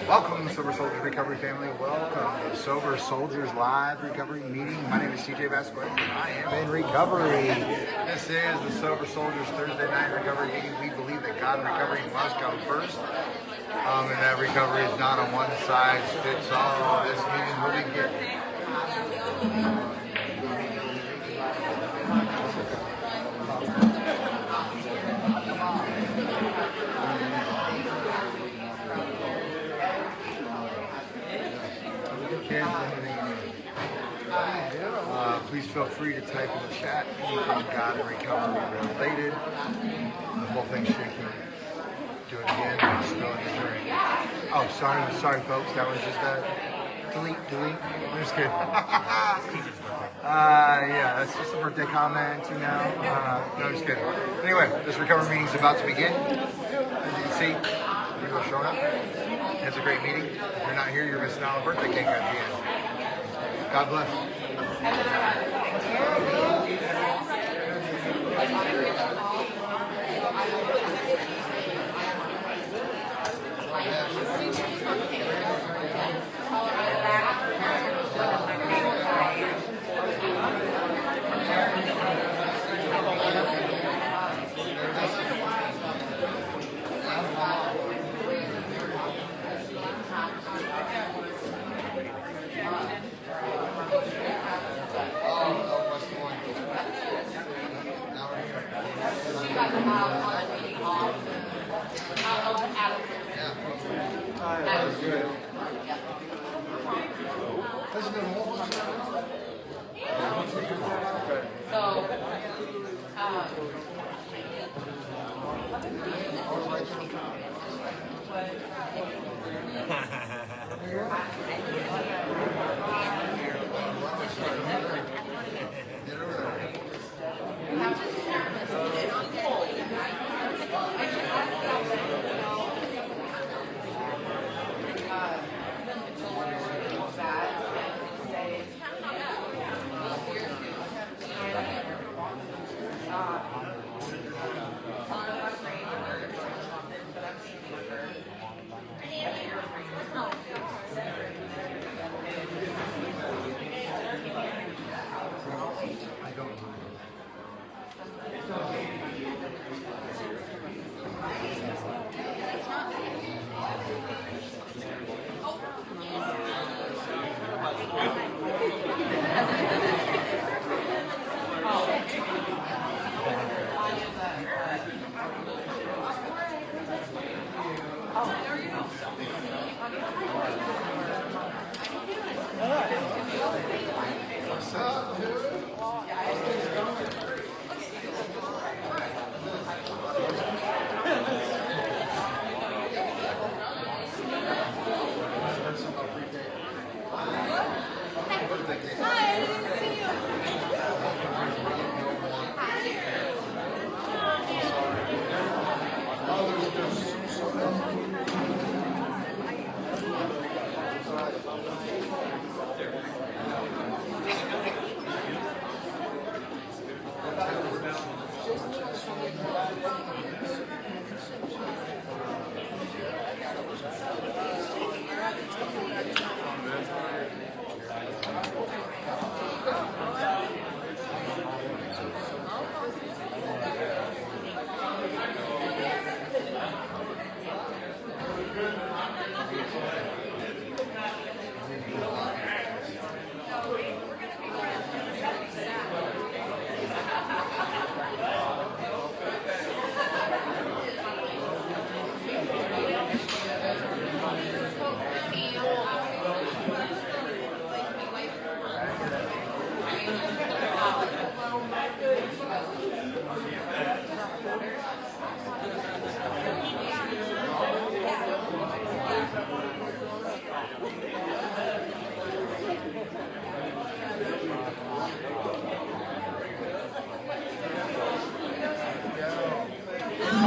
Welcome, Sober Soldierz Recovery family. Welcome to Sober Soldierz Live Recovery Meeting. My name is CJ Vasquez, and I am in recovery. This is the Sober Soldierz Thursday night recovery meeting. We believe that God and recovery must come first, and that recovery is not a one-size-fits-all. This meeting will begin. Please feel free to type in the chat anything God and recovery related. The whole thing's shaking. Do it again. Still in the journey. Oh, sorry, folks. That was just a delete. I'm just kidding. Yeah, that's just a birthday comment, No, I'm just kidding. Anyway, this recovery meeting is about to begin. As you can see, people are showing up. It's a great meeting. If you're not here, you're missing out on a birthday cake at the end. God bless.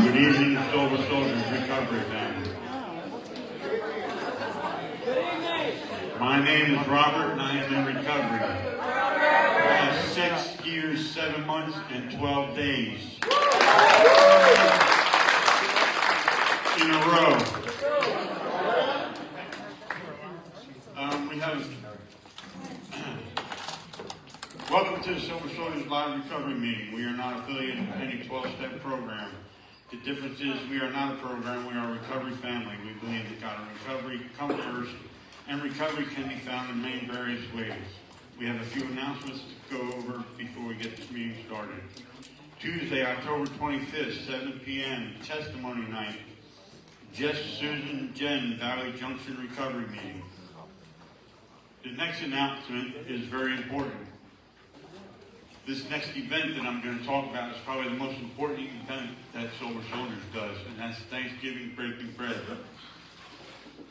Good evening, Sober Soldierz Recovery family. My name is Robert and I am in recovery. I have 6 years, 7 months, and 12 days in a row. to the Soldierz Live Recovery Meeting. We are not affiliated with any 12-step program. The difference is we are not a program, we are a recovery family. We believe that God and recovery come first, and recovery can be found in many various ways. We have a few announcements to go over before we get this meeting started. Tuesday, October 25th, 7 p.m., Testimony Night. Jess, Susan, Jen, Valley Junction Recovery Meeting. The next announcement is very important. This next event that I'm going to talk about is probably the most important event that Soldierz does, and that's Thanksgiving Breaking Bread.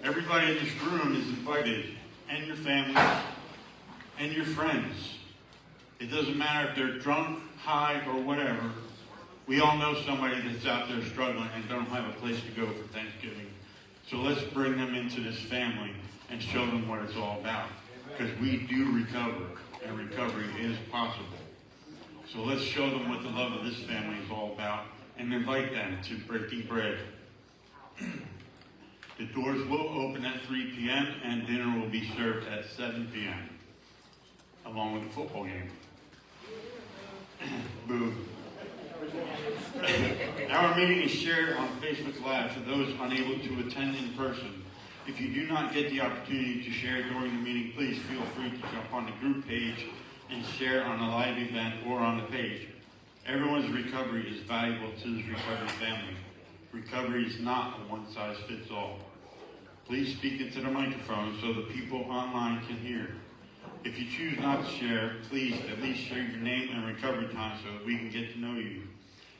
Everybody in this room is invited, and your families, and your friends. It doesn't matter if they're drunk, high, or whatever. We all know somebody that's out there struggling and don't have a place to go for Thanksgiving. So let's bring them into this family and show them what it's all about. Because we do recover, and recovery is possible. So let's show them what the love of this family is all about and invite them to Breaking Bread. The doors will open at 3 p.m. and dinner will be served at 7 p.m. along with the football game. Boo. Our meeting is shared on Facebook Live for those unable to attend in person. If you do not get the opportunity to share during the meeting, please feel free to jump on the group page and share on a live event or on the page. Everyone's recovery is valuable to this recovery family. Recovery is not a one-size-fits-all. Please speak into the microphone so the people online can hear. If you choose not to share, please at least share your name and recovery time so that we can get to know you.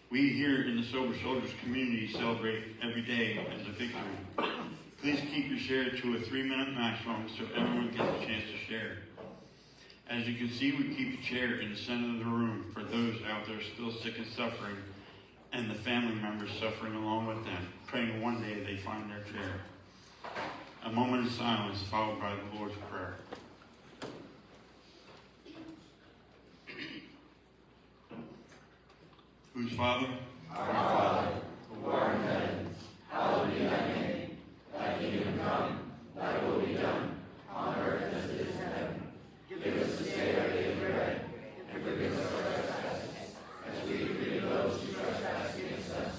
We here in the Sober Soldierz community celebrate every day as a victory. Please keep your share to a 3-minute maximum so everyone gets a chance to share. As you can see, we keep a chair in the center of the room for those out there still sick and suffering, and the family members suffering along with them, praying one day they find their chair. A moment of silence followed by the Lord's Prayer. Whose Father? Our Father, who art in heaven, hallowed be thy name. Thy kingdom come, thy will be done, on earth as it is in heaven. Give us this day our daily bread, and forgive us our trespasses, as we forgive those who trespass against us.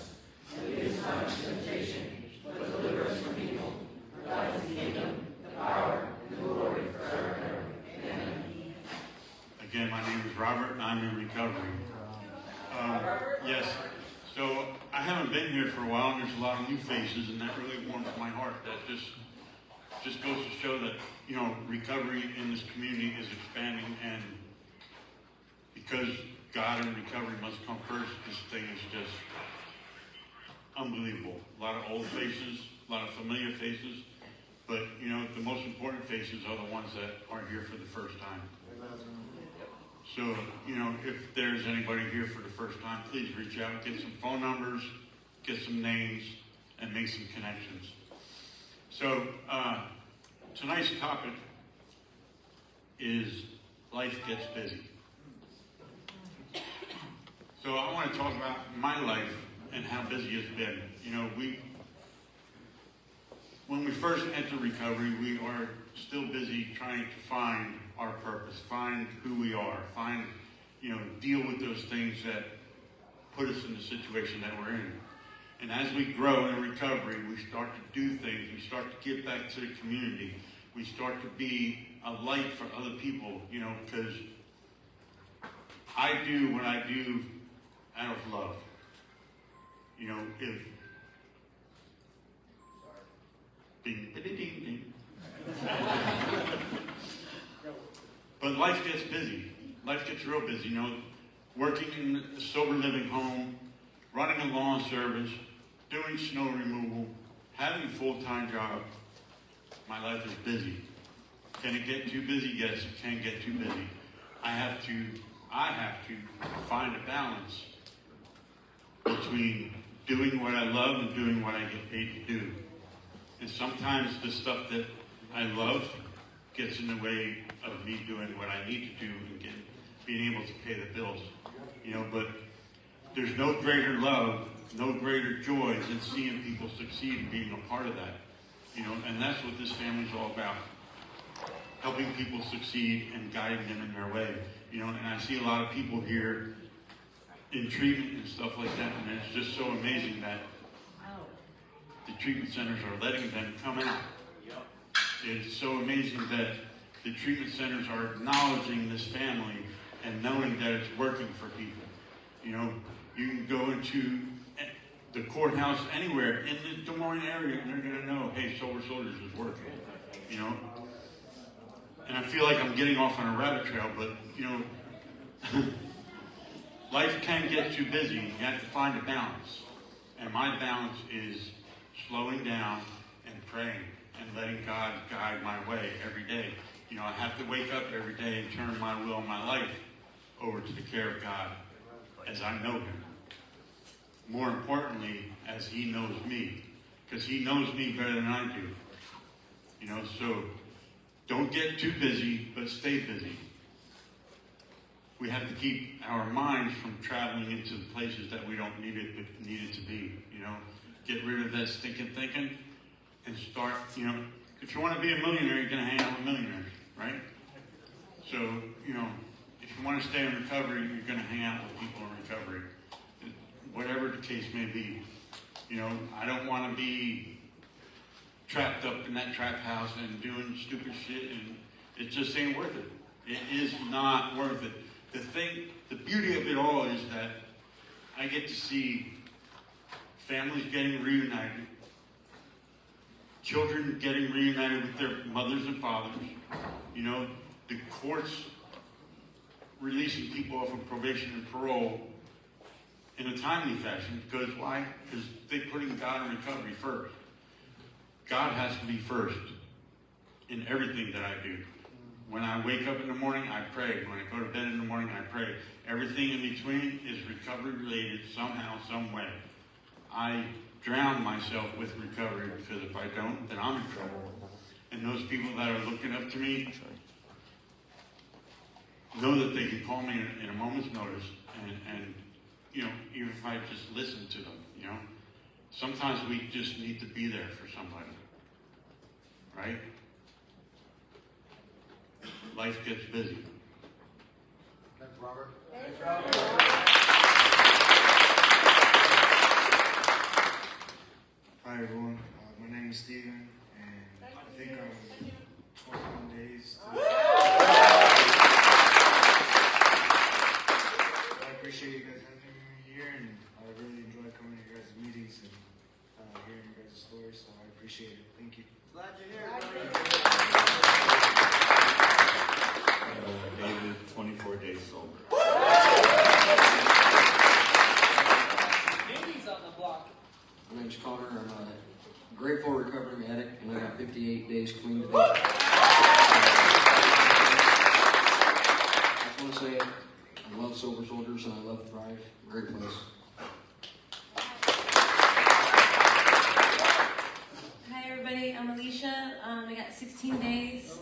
And lead us not into temptation, but deliver us from evil. For thine is the kingdom, the power, and the glory forever and ever. Amen. Again, my name is Robert, and I'm in recovery. Yes, so I haven't been here for a while, and there's a lot of new faces, and that really warms my heart. That just goes to show that, you know, recovery in this community is expanding, and because God and recovery must come first, this thing is just unbelievable. A lot of old faces, a lot of familiar faces, but, you know, the most important faces are the ones that are here for the first time. So, you know, if there's anybody here for the first time, please reach out, get some phone numbers, get some names, and make some connections. So, tonight's topic is life gets busy. So I want to talk about my life and how busy it's been. You know, when we first enter recovery, we are still busy trying to find our purpose, find who we are, deal with those things that put us in the situation that we're in. And as we grow in recovery, we start to do things, we start to give back to the community, we start to be a light for other people, you know, because I do what I do out of love. You know, if ding, ding, ding, ding. But life gets busy. Life gets real busy, you know, working in a sober living home, running a lawn service, doing snow removal, having a full-time job. My life is busy. Can it get too busy? Yes, it can get too busy. I have to find a balance between doing what I love and doing what I get paid to do. And sometimes the stuff that I love gets in the way of me doing what I need to do and being able to pay the bills. You know, but there's no greater love, no greater joy than seeing people succeed and being a part of that. You know, and that's what this family's all about. helping people succeed and guiding them in their way. You know, and I see a lot of people here in treatment and stuff like that, and it's just so amazing that the treatment centers are letting them come out. It's so amazing that the treatment centers are acknowledging this family and knowing that it's working for people. You know, you can go into the courthouse anywhere in the Des Moines area and they're going to know, hey, Soldierz is working. You know, and I feel like I'm getting off on a rabbit trail, but, you know, life can get too busy. You have to find a balance. And my balance is slowing down and praying and letting God guide my way every day. You know, I have to wake up every day and turn my will and my life over to the care of God as I know Him. More importantly, as He knows me. Because He knows me better than I do. You know, so don't get too busy, but stay busy. We have to keep our minds from traveling into the places that we don't need it to be. You know, get rid of that stinking thinking and start, you know, if you want to be a millionaire, you're going to hang out with millionaires, right? So, you know, if you want to stay in recovery, you're going to hang out with people in recovery. Whatever the case may be. You know, I don't want to be trapped up in that trap house and doing stupid shit, and it just ain't worth it. It is not worth it. The beauty of it all is that I get to see families getting reunited, children getting reunited with their mothers and fathers, you know, the courts releasing people off of probation and parole in a timely fashion. Because why? Because they're putting God in recovery first. God has to be first in everything that I do. When I wake up in the morning, I pray. When I go to bed in the morning, I pray. Everything in between is recovery related somehow, some way. I drown myself with recovery because if I don't, then I'm in trouble. And those people that are looking up to me know that they can call me in a moment's notice and you know, even if I just listen to them, you know. Sometimes we just need to be there for somebody. Right? Life gets busy. Thanks, Robert. Thanks, Robert. Hi everyone, my name is Steven, and I think I'm 21 days. I appreciate you guys having me here, and I really enjoy coming to your guys' meetings and hearing your guys' stories, so I appreciate it. Thank you. Glad you're here, David, 24 days sober. Baby's on the block. My name's Connor. I'm a grateful recovering addict, and I got 58 days clean today. I just want to say I love Soldierz and I love Thrive. Great place. Hi everybody, I'm Alicia. I got 16 days.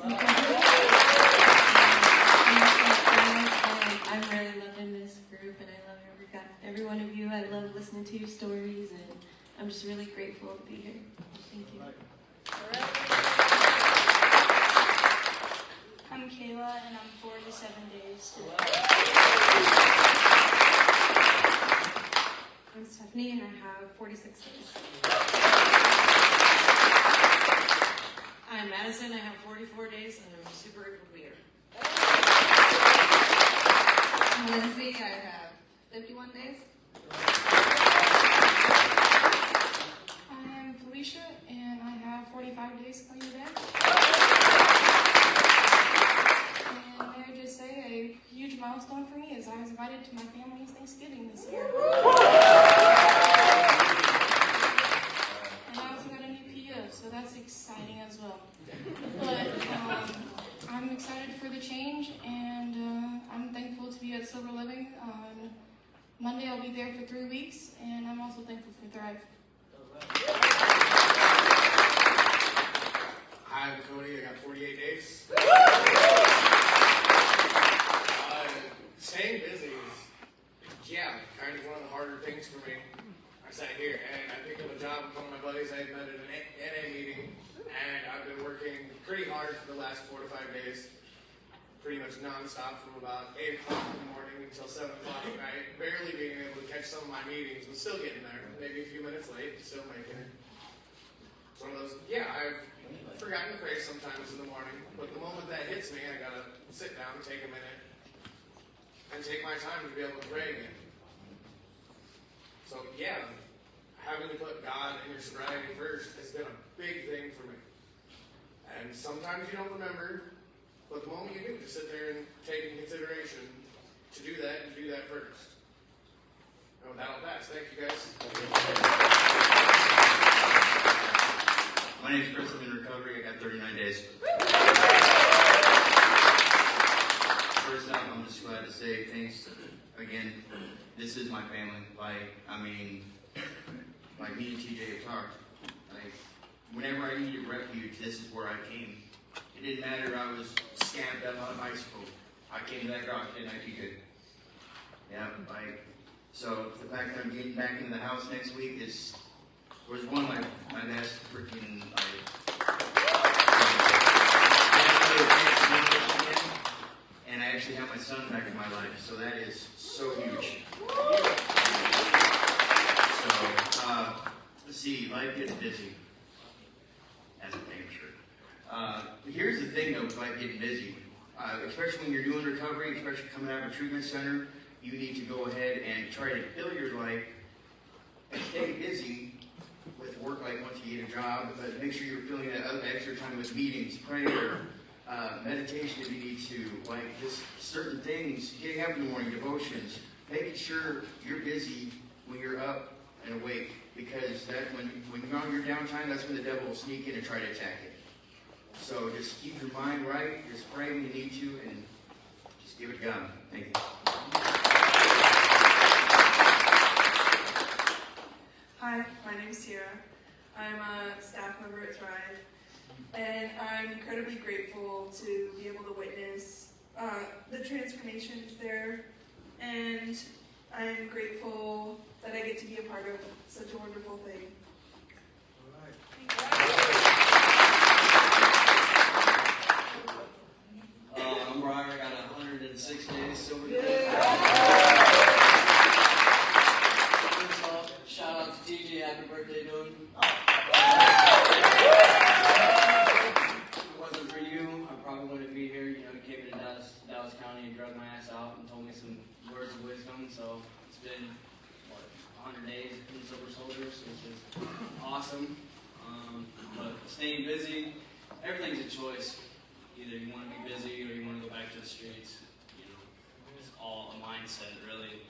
I'm really loving this group, and I love every one of you. I love listening to your stories, and I'm just really grateful to be here. Thank you. I'm Kayla, and I'm 47 days. I'm Stephanie, and I have 46 days. I'm Madison, I have 44 days, and I'm super grateful to be here. I'm Lindsay, I have 51 days. I'm Felicia, and I have 45 days clean today. And may I just say, a huge milestone for me is I was invited to my family's Thanksgiving this year. And I also got a new PO, so that's exciting as well. But I'm excited for the change, and I'm thankful to be at Silver Living. On Monday, I'll be there for 3 weeks, and I'm also thankful for Thrive. Hi, I'm Cody. I got 48 days. Staying busy is, kind of one of the harder things for me. I sat here and I picked up a job with one of my buddies I had met at an NA meeting, and I've been working pretty hard hard for the last 4 to 5 days. Pretty much nonstop from about 8 o'clock in the morning until 7 o'clock at night. Barely being able to catch some of my meetings, but still getting there. Maybe a few minutes late, still making it. It's one of those, yeah, I've forgotten to pray sometimes in the morning, but the moment that hits me, I gotta sit down, take a minute, and take my time to be able to pray again. So yeah, having to put God and your sobriety first has been a big thing for me. And sometimes you don't remember, but the moment you do, just sit there and take in consideration to do that and do that first. And with that, I'll pass. Thank you, guys. My name's Chris. I'm in recovery. I got 39 days. First off, I'm just glad to say thanks again. This is my family. Like me and TJ have talked. Like, whenever I needed refuge, this is where I came. It didn't matter. I was scabbed up on a bicycle. I came to that rock, didn't I, TJ? Yeah, so the fact that I'm getting back into the house next week was one of my best freaking, and I actually have my son back in my life, so that is so huge. So, let's see, life gets busy. That's a damn sure. Here's the thing though, with life getting busy, especially when you're doing recovery, especially coming out of a treatment center, you need to go ahead and try to fill your life and stay busy with work, like once you get a job, but make sure you're filling that other extra time with meetings, prayer, meditation if you need to, like just certain things, getting up in the morning, devotions, making sure you're busy when you're up and awake, because that when you're on your downtime, that's when the devil will sneak in and try to attack it. So just keep your mind right, just pray when you need to, and just give it to God. Thank you. Hi, my name is Sierra. I'm a staff member at Thrive, and I'm incredibly grateful to be able to witness the transformations there, and I'm grateful that I get to be a part of such a wonderful thing. I'm Brian. I got 106 days sober. First off, shout out to TJ. Happy birthday, dude. If it wasn't for you, I probably wouldn't be here. You know, he came to Dallas County and drugged my ass out and told me some words of wisdom. So it's been 100 days in Sober Soldierz, which is awesome. But staying busy, everything's a choice. Either you want to be busy or you want to go back to the streets. You know, it's all a mindset, really.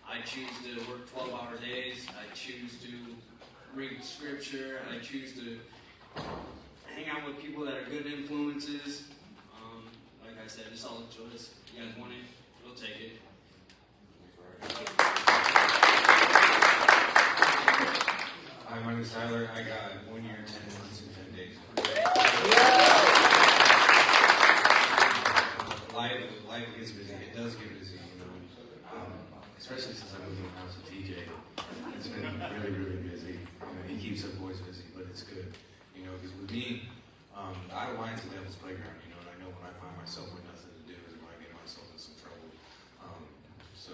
I choose to work 12-hour days. I choose to read scripture. I choose to hang out with people that are good influences. Like I said, it's all a choice. You guys want it, we'll take it. Hi, my name is Tyler. I got 1 year, 10 months, and 10 days. Life gets busy. It does get busy, you know. Especially since I moved in the house with TJ. It's been really, really busy. You know, he keeps the boys busy, but it's good. You know, because with me, the Idle Mind's the devil's playground, you know, and I know when I find myself with nothing to do is when I get myself in some trouble. So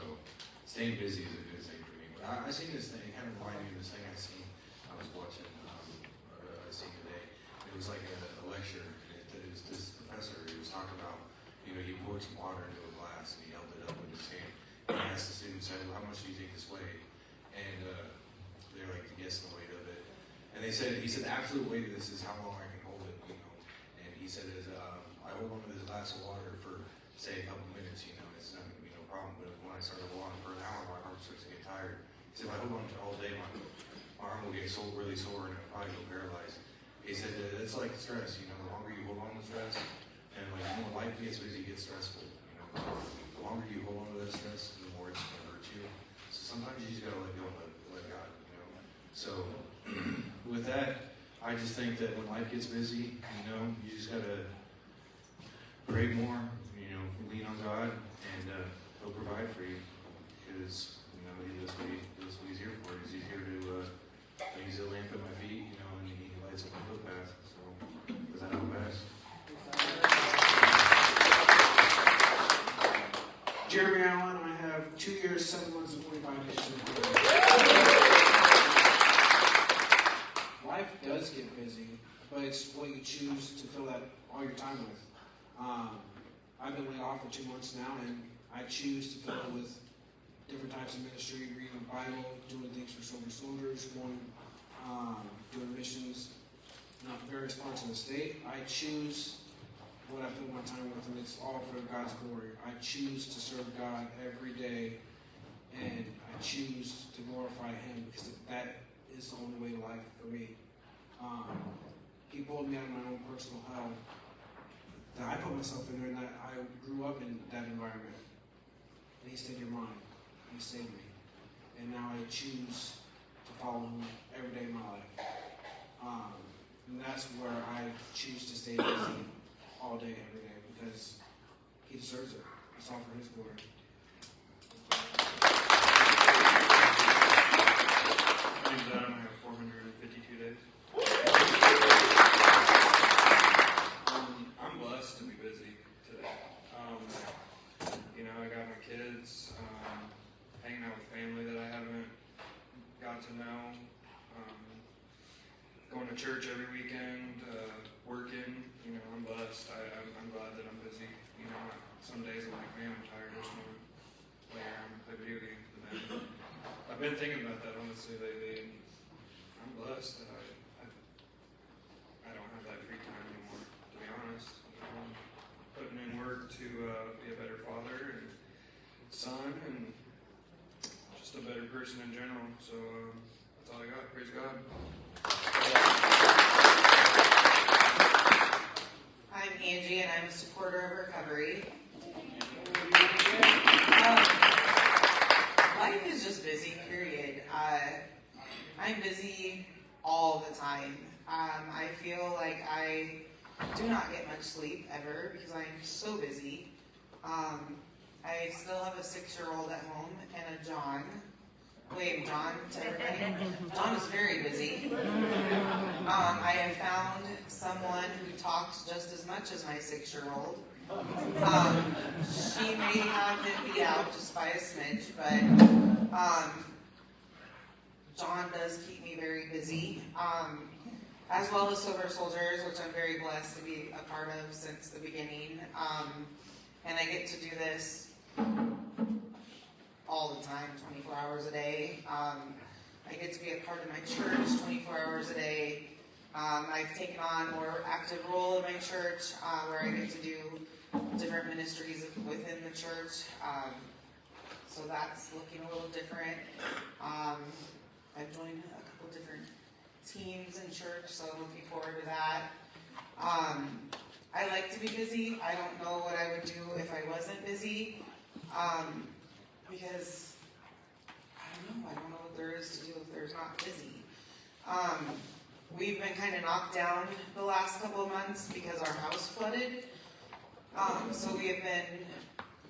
staying busy is a good thing for me. But I seen this thing, it kind of reminded me of this thing I seen. I was watching, I seen today. It was like a lecture. It was this professor, he was talking about, you know, he poured some water into a glass and he held it up with his hand. And he asked the students, how much do you think this weighed? And they were like, guess the weight of it. And he said, the absolute weight of this is how long I can hold it, you know. And he said, I hold on to this glass of water for, say, a couple minutes, you know, it's not going to be no problem. But when I start to hold on for an hour, my arm starts to get tired. He said, if I hold on to it all day, my arm will get really sore and I'll probably go paralyzed. He said, it's like stress, you know, the longer you hold on to stress, and like the more life gets busy, it gets stressful, you know. The longer you hold on to that stress, the more it's going to hurt you. So sometimes you just got to let go and let God, you know. So with that, I just think that when life gets busy, you know, you just got to pray more, you know, lean on God, and He'll provide for you. Because, you know, that's what He's here for. He's here to, He's a lamp at my feet, you know, and He lights up my footpath. So, does that help, guys? 25 days. Life does get busy, but it's what you choose to fill that all your time with. I've been laid off for 2 months now, and I choose to fill it with different types of ministry, reading the Bible, doing things for Soldierz, going, doing missions in various parts of the state. I choose what I fill my time with, and it's all for God's glory. I choose to serve God every day, and I choose to glorify Him, because that is the only way to life for me. He pulled me out of my own personal hell that I put myself in there, and that I grew up in that environment. And He said, "You're mine." He saved me, and now I choose to follow Him every day of my life. And that's where I choose to stay busy all day, every day, because He deserves it. It's all for His glory. My name's Adam. I have 452 days. I'm blessed to be busy today. I got my kids, hanging out with family that I haven't got to know, going to church every weekend, working. I'm blessed. I'm glad that I'm busy. Some days I'm like, man, I'm tired. I just want to lay around and play video games. But then I've been thinking about that honestly lately. And I'm blessed that I don't have that free time anymore, to be honest. I'm putting in work to be a better father and son and just a better person in general. So that's all I got. Praise God. I'm Angie, and I'm a supporter of recovery. Life is just busy, period. I'm busy all the time. I feel like I do not get much sleep ever because I'm so busy. I still have a 6-year-old at home and a John. Wave John to everybody. John is very busy. I have found someone who talks just as much as my 6-year-old. She may have it beat out just by a smidge, but John does keep me very busy. As well as Soldierz, which I'm very blessed to be a part of since the beginning. And I get to do this all the time, 24 hours a day. I get to be a part of my church 24 hours a day. I've taken on a more active role in my church where I get to do different ministries within the church. So that's looking a little different. I've joined a couple different teams in church, so I'm looking forward to that. I like to be busy. I don't know what I would do if I wasn't busy. Because I don't know what there is to do if there's not busy. We've been kind of knocked down the last couple of months because our house flooded. So we have been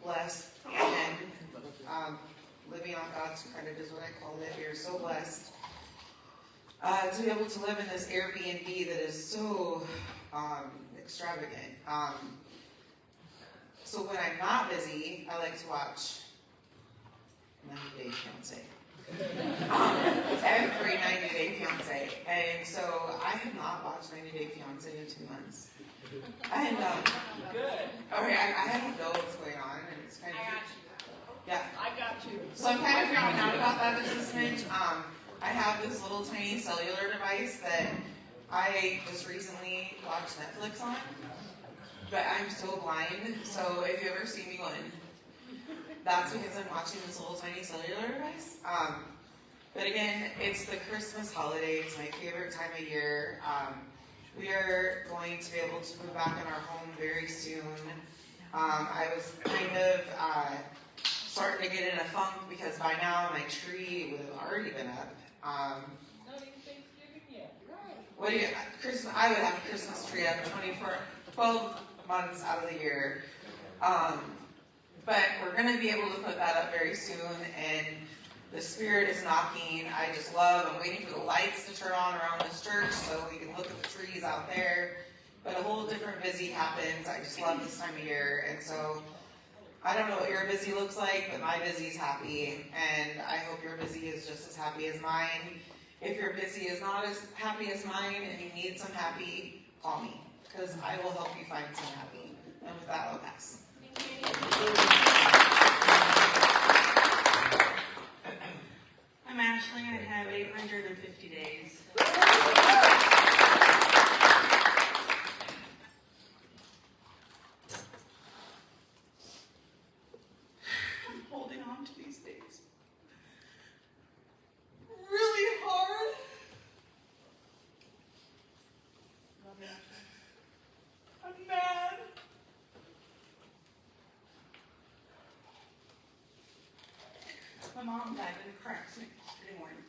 blessed and living on God's credit is what I call it. We are so blessed to be able to live in this Airbnb that is so extravagant. So when I'm not busy, I like to watch 90 Day Fiancé. Every 90 Day Fiancé. And so I have not watched 90 Day Fiancé in 2 months. And, Good. okay, I don't know what's going on, and it's kind of... I got you. Yeah. I got you. So I'm kind of freaking out about that this smidge. I have this little tiny cellular device that I just recently watched Netflix on. But I'm so blind, so if you ever see me going, that's because I'm watching this little tiny cellular device. But again, it's the Christmas holiday. It's my favorite time of year. We are going to be able to move back in our home very soon. I was kind of starting to get in a funk because by now my tree would have already been up. Not even Thanksgiving yet. Right. What do you, I would have a Christmas tree up 12 months out of the year. But we're going to be able to put that up very soon, and the Spirit is knocking. I'm waiting for the lights to turn on around this church so we can look at the trees out there. But a whole different busy happens. I just love this time of year. And so I don't know what your busy looks like, but my busy's happy, and I hope your busy is just as happy as mine. If your busy is not as happy as mine and you need some happy, call me, because I will help you find some happy. And with that, I'll pass. I'm Ashley. I have 850 days. I'm holding on to these days really hard. I'm mad. My mom died in a car accident yesterday morning.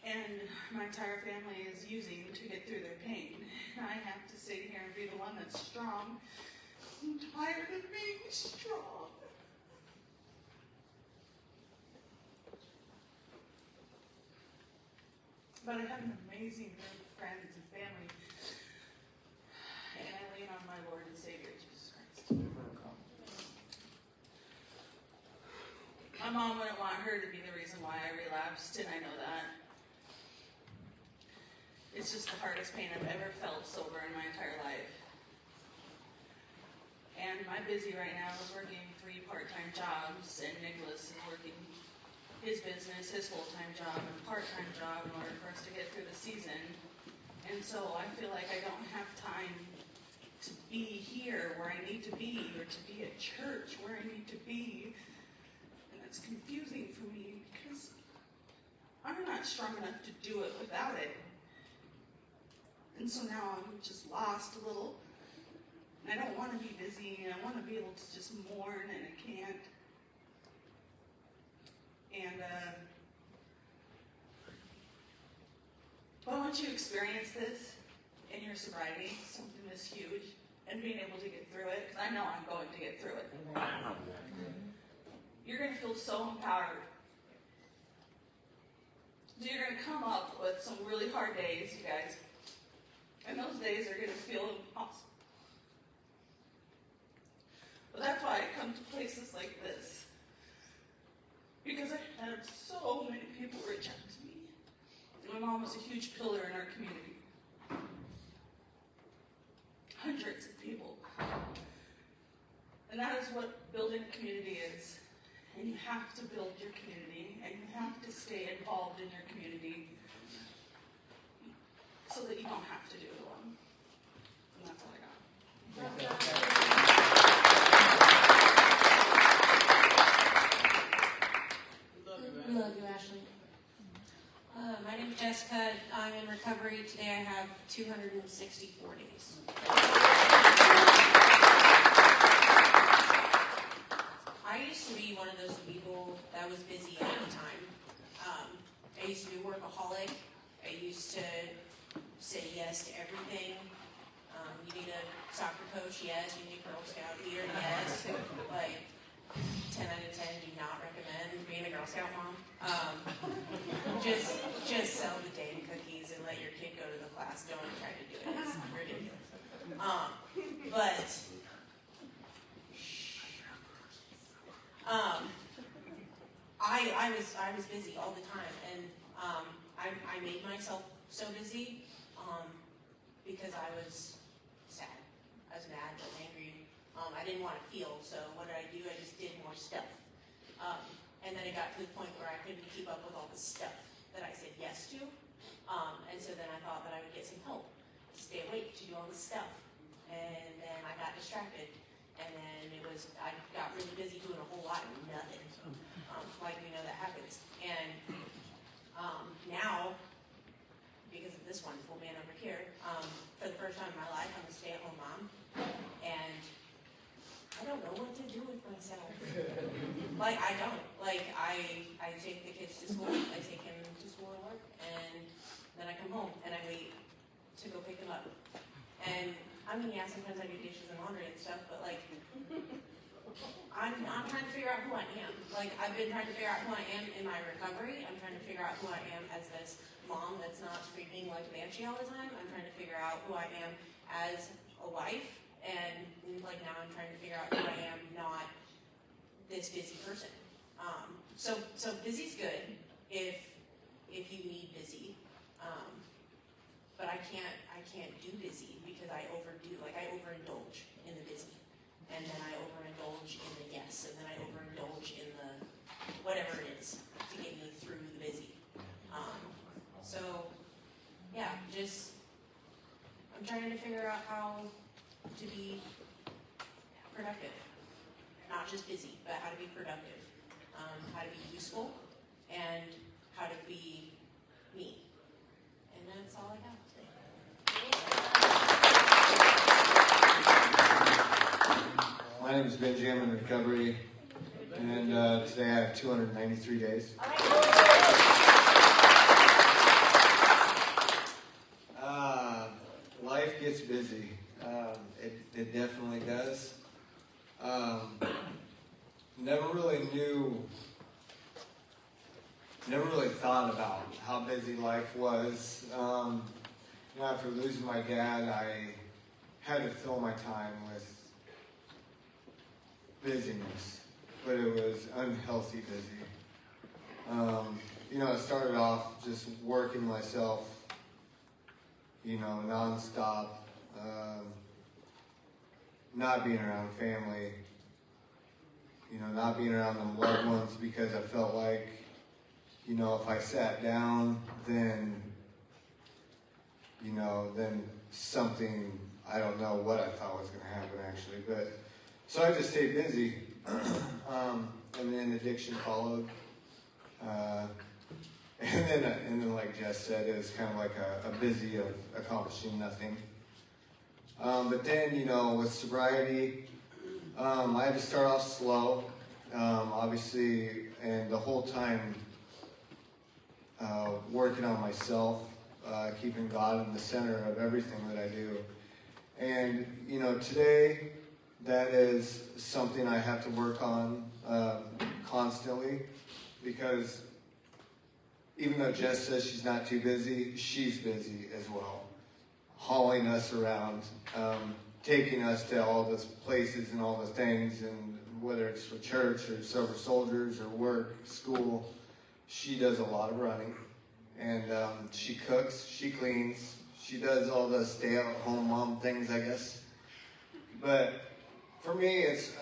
And my entire family is using to get through their pain. And I have to sit here and be the one that's strong. I'm tired of being strong. But I have an amazing group of friends and family. And I lean on my Lord and Savior, Jesus Christ. My mom wouldn't want her to be the reason why I relapsed, and I know that. It's just the hardest pain I've ever felt sober in my entire life. And my busy right now is working 3 part-time jobs, and Nicholas is working his business, his full-time job, and part-time job in order for us to get through the season. And so I feel like I don't have time to be here where I need to be, or to be at church where I need to be. And it's confusing for me because I'm not strong enough to do it without it. And so now I'm just lost a little. And I don't want to be busy, and I want to be able to just mourn, and I can't. And but once you experience this in your sobriety, something this huge, and being able to get through it, because I know I'm going to get through it, you're going to feel so empowered. So you're going to come up with some really hard days, you guys. And those days are going to feel awesome. But that's why I come to places like this. Because I had so many people reach out to me. My mom was a huge pillar in our community. Hundreds of people. And that is what building a community is. And you have to build your community, and you have to stay involved in your community so that you don't have to do it alone. And that's all I got. Love you, Ashley. My name is Jessica. I'm in recovery. Today I have 264 days. I used to be one of those people that was busy all the time. I used to be a workaholic. I used to say yes to everything. You need a soccer coach, yes. You need a Girl Scout leader, yes. Like, 10 out of 10, do not recommend being a Girl Scout mom. Just sell the day cookies and let your kid go to the class. Don't try to do it. It's ridiculous. I was busy all the time, and I made myself so busy because I was sad. I was mad and angry. I didn't want to feel, so what did I do? I just did more stuff. And then it got to the point where I couldn't keep up with all the stuff that I said yes to. And so then I thought that I would get some help to stay awake, to do all this stuff. And then I got distracted. And then I got really busy doing a whole lot of nothing. Like we know that happens. And now, because of this wonderful man over here, for the first time in my life, I'm a stay-at-home mom. And I don't know what to do with myself. Like, I don't. Like, I take the kids to school, I take him to school and work, and then I come home, and I wait to go pick him up. And, I mean, yeah, sometimes I do dishes and laundry and stuff, but, like, I'm trying to figure out who I am. Like, I've been trying to figure out who I am in my recovery. I'm trying to figure out who I am as this mom that's not screaming like a banshee all the time. I'm trying to figure out who I am as a wife, and like now I'm trying to figure out who I am, not this busy person. So busy's good if you need busy, but I can't do busy because I overdo, like I overindulge in the busy, and then I overindulge in the yes, and then I overindulge in the whatever it is to get me through the busy. So yeah, just I'm trying to figure out how to be productive, not just busy, but how to be productive, how to be useful, and how to be me. And that's all I got today. My name is Benji. I'm in recovery, and today I have 293 days. Life gets busy. It definitely does. Never really thought about how busy life was. After losing my dad, I had to fill my time with busyness, but it was unhealthy busy. It started off just working myself, nonstop, not being around family, not being around them loved ones because I felt like, if I sat down, then something, I don't know what I thought was going to happen actually, but so I just stayed busy, and then addiction followed, and then like Jess said, it was kind of like a busy of accomplishing nothing. But then, with sobriety, I had to start off slow, obviously, and the whole time working on myself, keeping God in the center of everything that I do. And, today, that is something I have to work on constantly, because even though Jess says she's not too busy, she's busy as well, hauling us around, taking us to all those places and all the things, and whether it's for church or Sober Soldiers or work, school, she does a lot of running, and she cooks, she cleans, she does all the stay-at-home mom things, I guess. But for me, it's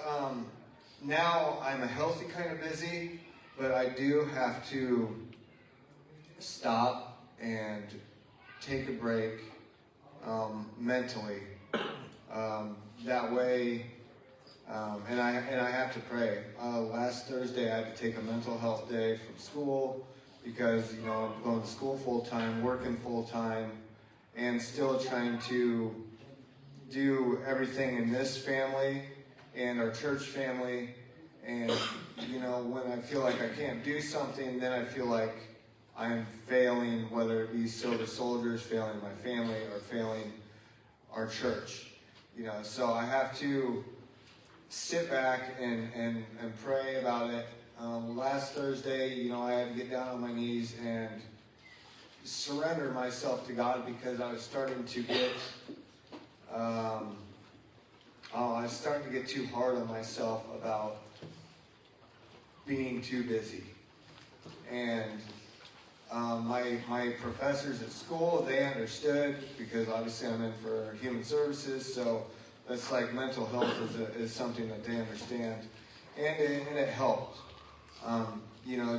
now I'm a healthy kind of busy, but I do have to stop and take a break mentally. That way, and I have to pray. Last Thursday, I had to take a mental health day from school because I'm going to school full time, working full time, and still trying to do everything in this family and our church family. And when I feel like I can't do something, then I feel like I'm failing, whether it be Sober Soldiers, failing my family, or failing our church. So I have to sit back and pray about it. Last Thursday, I had to get down on my knees and surrender myself to God because I was starting to get, too hard on myself about being too busy. And my professors at school, they understood because obviously I'm in for human services, so that's like mental health is something that they understand, and it helped.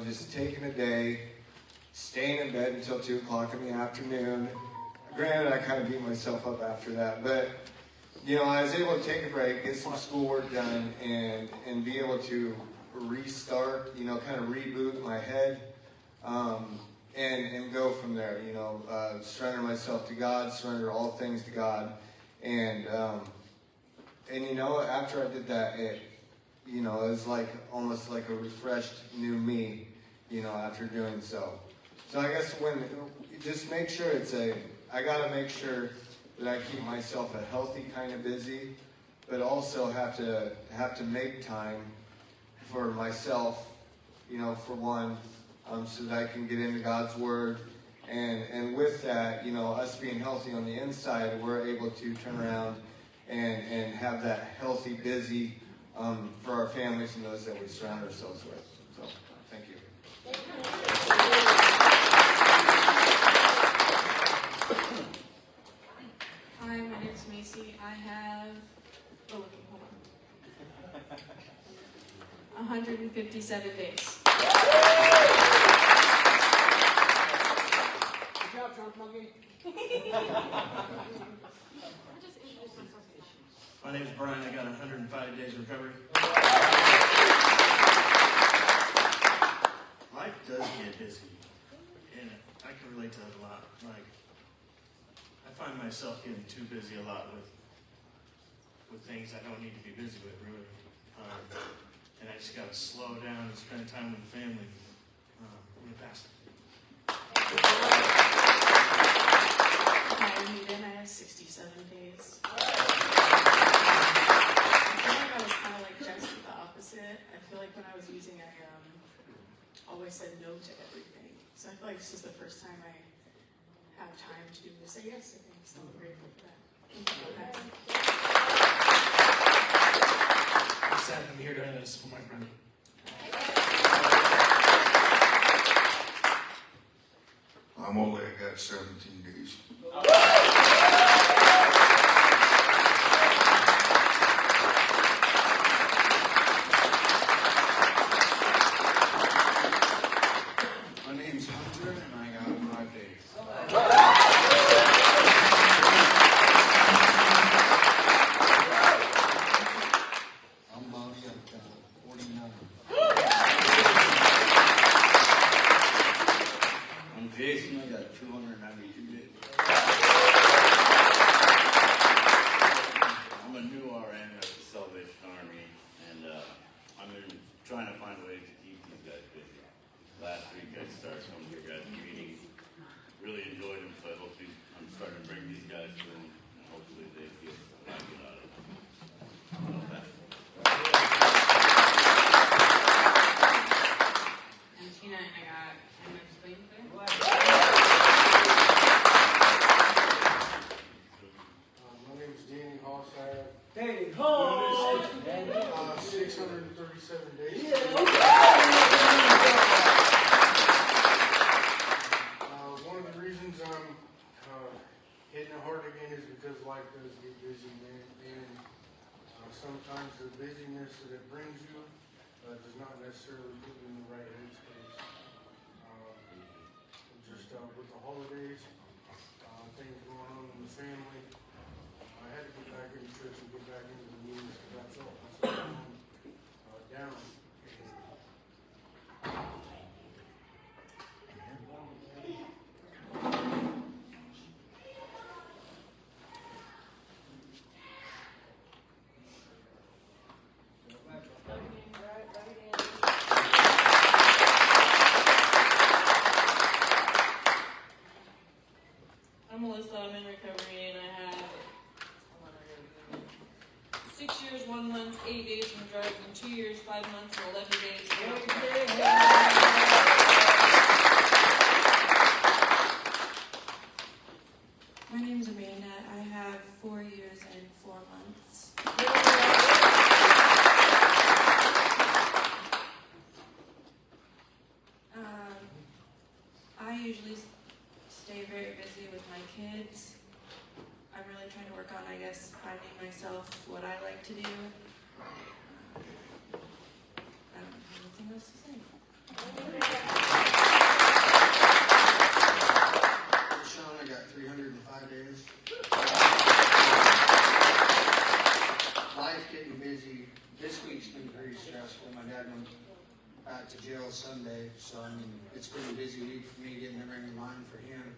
Just taking a day, staying in bed until 2 o'clock in the afternoon. Granted, I kind of beat myself up after that, but I was able to take a break, get some schoolwork done, and be able to restart, kind of reboot my head. And go from there, surrender myself to God, surrender all things to God. And after I did that, it was like almost like a refreshed new me, after doing so. So I guess just make sure I gotta make sure that I keep myself a healthy kind of busy, but also have to make time for myself, for one, so that I can get into God's Word And with that, you know, us being healthy on the inside, we're able to turn around and have that healthy, busy for our families and those that we surround ourselves with. So, thank you. Hi, my name's Macy. I have, hold on. 157 days. Good job, Trump Monkey. My name's Brian. I got 105 days recovery. Life does get busy, and I can relate to that a lot. Like, I find myself getting too busy a lot with things I don't need to be busy with, really. And I just gotta slow down and spend time with the family. I'm gonna pass it. Hi, I'm Eden. I have 67 days. I feel like I was kind of like just the opposite. I feel like when I was using, I always said no to everything. So I feel like this is the first time I have time to say yes to things. So I'm grateful for that. I'm sad I'm here doing this for my friend. I'm only, I got 17 days. My name's Hunter, and I got 5 days. I'm Bobby, I've got 49. I'm Jason. I got 292 days. I'm a new RN at the Salvation Army, and I've been trying to find ways to keep these guys busy. Last week I started some of your guys' meetings. Really enjoyed them, so I hope I'm starting to bring these guys to them, and hopefully they get something out of it. I'm Tina, and I got 10 minutes to leave. My name is Danny Hoss. I have Danny 637 days. One of the reasons I'm hitting it hard again is because life does get busy, man. And sometimes the busyness that it brings you does not necessarily put you in the right headspace. Just with the holidays, things going on in the family, I had to get back into church and get back into the meetings because I felt myself down. I'm Melissa, I'm in recovery, and I have 6 years, 1 month, 8 days from drugs, and 2 years, 5 months, and 11 days from My name's Amanda. I have 4 years and 4 months. I usually stay very busy with my kids. I'm really trying to work on, I guess, finding myself what I like to do. I don't have anything else to say. Sean, I got 305 days. Life getting busy. This week's been pretty stressful. My dad went back to jail Sunday, so I mean, it's been a busy week for me getting everything in line for him.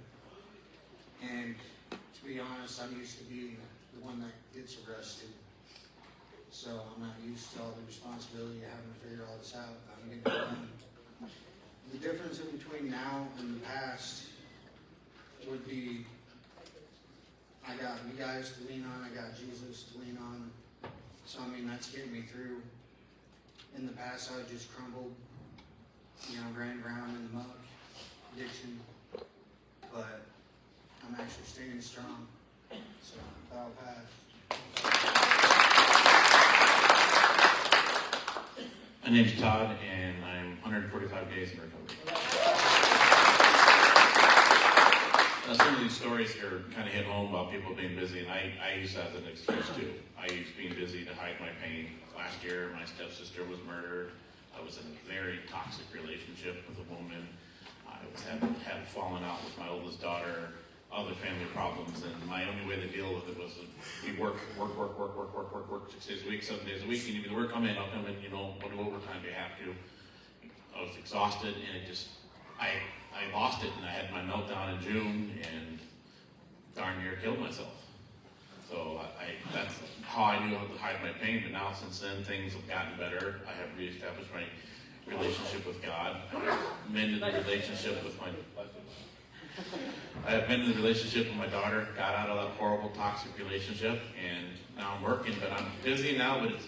And to be honest, I'm used to being the one that gets arrested. So I'm not used to all the responsibility of having to figure all this out. I'm getting it done. The difference in between now and the past would be I got you guys to lean on, I got Jesus to lean on. So I mean, that's getting me through. In the past, I just crumbled, ran around in the muck, addiction. guys for staying strong. So that'll pass. My name's Todd, and I'm 145 days in recovery. Some of these stories here kind of hit home about people being busy, and I use that as an excuse too. I use being busy to hide my pain. Last year, my stepsister was murdered. I was in a very toxic relationship with a woman. I had fallen out with my oldest daughter, other family problems, and my only way to deal with it was we work 6 days a week, 7 days a week. You need me to work, I'll come in, what overtime do you have to? I was exhausted, and I lost it, and I had my meltdown in June, and darn near killed myself. So that's how I knew how to hide my pain, but now since then, things have gotten better. I have reestablished my relationship with God. I have mended the relationship with my daughter, got out of that horrible toxic relationship, and now I'm working, but I'm busy now, but it's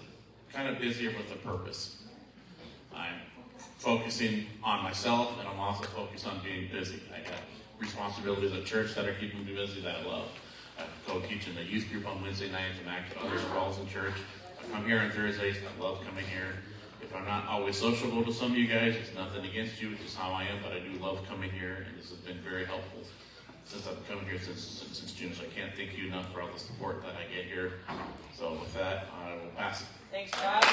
kind of busier with a purpose. I'm focusing on myself, and I'm also focused on being busy. I got responsibilities at church that are keeping me busy that I love. I go teach in the youth group on Wednesday nights and act other roles in church. I come here on Thursdays, and I love coming here. If I'm not always sociable to some of you guys, it's nothing against you, it's just how I am, but I do love coming here, and this has been very helpful since I've been coming here since June, so I can't thank you enough for all the support that I get here. So with that, I will pass it. Thanks, Todd.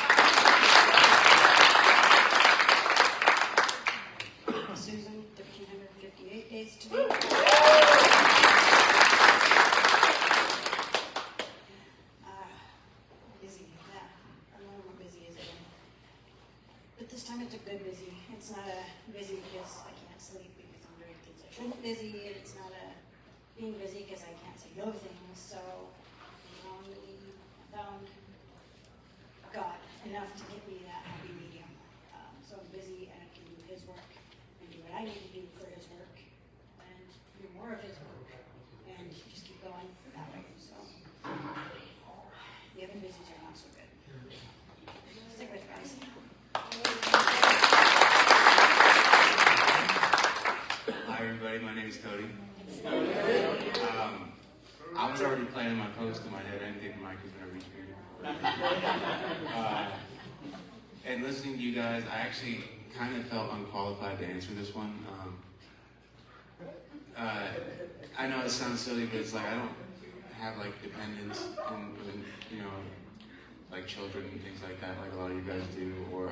Susan, 1,358 days to go. Busy, yeah. I don't know how busy is it. But this time it's a good busy. It's not a busy because I can't sleep because I'm doing things I shouldn't busy, and it's not a being busy because I can't say no to things. So I found God enough to give me that happy medium. So I'm busy and I can do His work and do what I need to do for His work and do more of His work and just keep going that way. So the other busies are not so good. Stick with it, guys. Hi everybody, my name is Cody. I was already planning my post in my head. I didn't think Mike was going to reach me. And listening to you guys, I actually kind of felt unqualified to answer this one. I know it sounds silly, but it's like I don't have like dependents and like children and things like that, like a lot of you guys do, or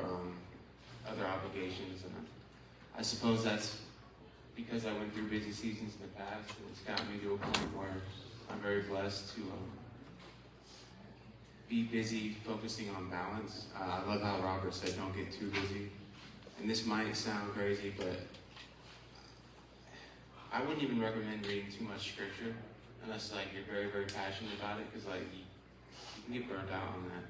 other obligations. And I suppose that's because I went through busy seasons in the past, and it's gotten me to a point where I'm very blessed to be busy focusing on balance. I love how Robert said don't get too busy. And this might sound crazy, but I wouldn't even recommend reading too much scripture unless like you're very, very passionate about it, because like you can get burnt out on that.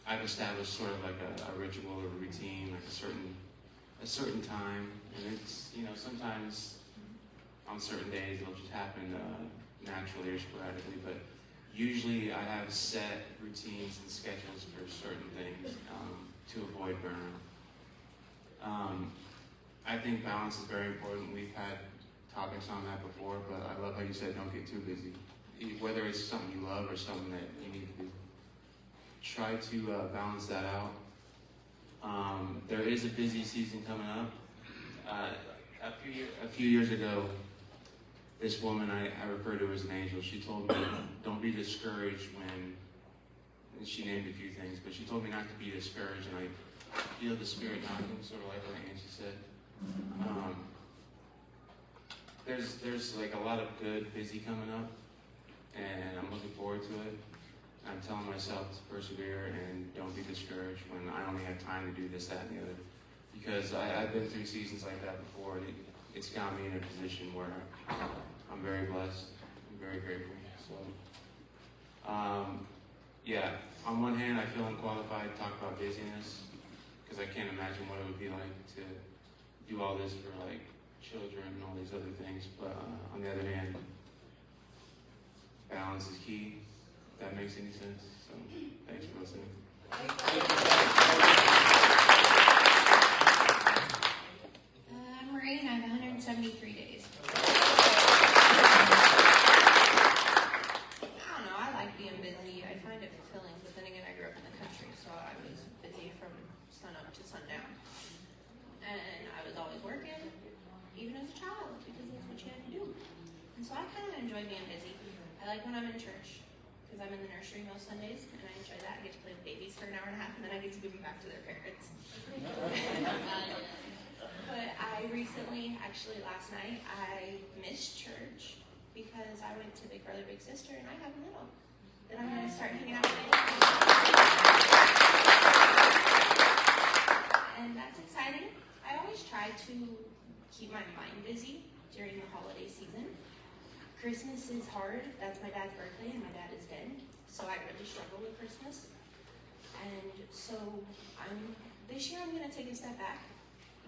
I've established sort of like a ritual or a routine, like a certain time, and it's, sometimes on certain days it'll just happen naturally or sporadically, but usually I have set routines and schedules for certain things to avoid burnout. I think balance is very important. We've had topics on that before, but I love how you said don't get too busy. Whether it's something you love or something that you need to do, try to balance that out. There is a busy season coming up. A few years ago, this woman I refer to as an angel, she told me, don't be discouraged when, and she named a few things, but she told me not to be discouraged, and I feel the Spirit knocking, sort of like what Angie said. There's like a lot of good busy coming up, and I'm looking forward to it. I'm telling myself to persevere and don't be discouraged when I only have time to do this, that, and the other. Because I've been through seasons like that before, and it's got me in a position where I'm very blessed. I'm very grateful. So, yeah, on one hand, I feel unqualified to talk about busyness, because I can't imagine what it would be like to do all this for like children and all these other things. But on the other hand, balance is key. If that makes any sense. So thanks for listening. I'm Marie, and I have 173 days. So I kind of enjoy being busy. I like when I'm in church because I'm in the nursery most Sundays, and I enjoy that. I get to play with babies for an hour and a half, and then I get to give them back to their parents. But I recently, actually last night, I missed church because I went to Big Brother Big Sister, and I have a little that I'm going to start hanging out with. And that's exciting. I always try to keep my mind busy during the holiday season. Christmas is hard. That's my dad's birthday, and my dad is dead. So I really struggle with Christmas. And so this year I'm going to take a step back,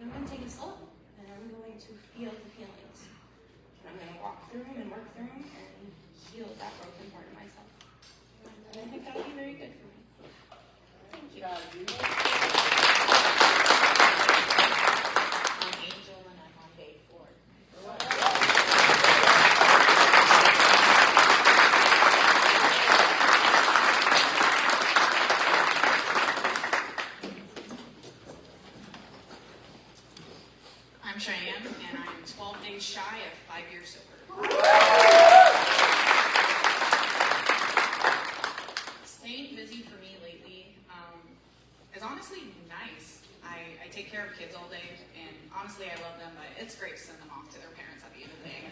and I'm going to take it slow, and I'm going to feel the feelings. And I'm going to walk through them and work through them and heal that broken part of myself. And I think that'll be very good for me. Thank you. I'm Angel, and I'm on day 4. I'm Cheyenne, and I'm 12 days shy of 5 years sober. Staying busy for me lately is honestly nice. I take care of kids all day, and honestly I love them, but it's great to send them off to their parents at the end of the day.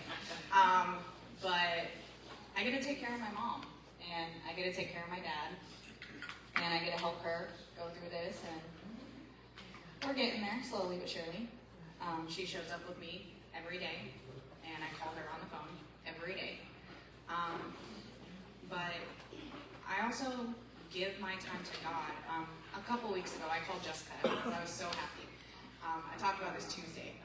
But I get to take care of my mom, and I get to take care of my dad, and I get to help her go through this, and we're getting there slowly but surely. She shows up with me every day, and I call her on the phone every day. But I also give my time to God. A couple weeks ago, I called Jessica because I was so happy. I talked about this Tuesday.